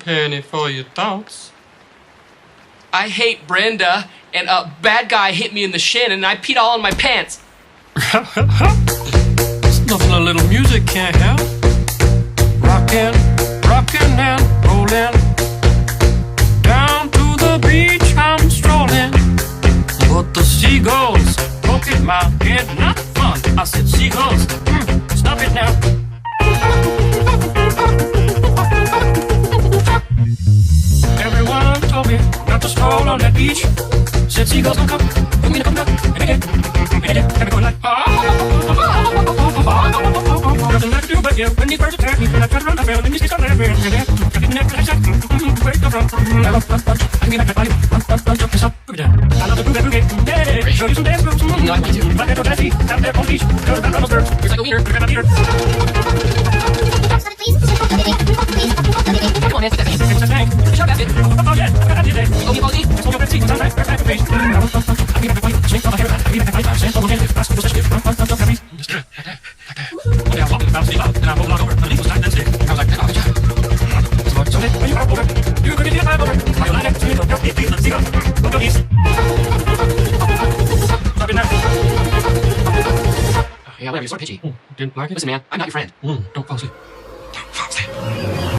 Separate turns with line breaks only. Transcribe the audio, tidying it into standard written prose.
Penny for your thoughts.
I hate Brenda, and a bad guy hit me in the shin, and I peed all in my pants.
It's nothing a little music can't help. Rockin', rockin' and rollin'. Down to the beach I'm strolling. But the seagulls poking my head, not fun. I said, seagulls, stop it now. Everyone told me not to stroll on that beach. Said seagulls don't come, told me to come back, and they did. And me going like, nothing left to do but you. When these birds attack me, and I try to run, I fail, and these kids are laughing. And then, I didn't have to ask, where you come from? I can be like my body, jump this up, boogie down. I love the boogie, yeah, show you some dance moves.
No, I want to.
Black metal jazzy, out there on the beach, goes down on those birds.
Here's like a wiener.
Grab my beater.
Come on, man, take that thing.
It's a tank.
Shut up, basket.
Oh, yeah, I got you today.
Oh, you apology?
It's all your fancy, it's all right, right back to face. I mean, everybody, snake on my hair, I mean, everybody, I'm on hand, that's the such gift, happy. Just like that. One day I was walking about Steve up, and I rolled on over, and the leaf was tight and stick. I was like, oh, yeah. So then, when you are over, you could get my over. I like that, you know, it feels like zero. Go east. Stop it now.
Yeah, whatever, you're sort of pitchy.
Didn't like it?
Listen, man, I'm not your friend.
Don't fall asleep. Don't fall asleep.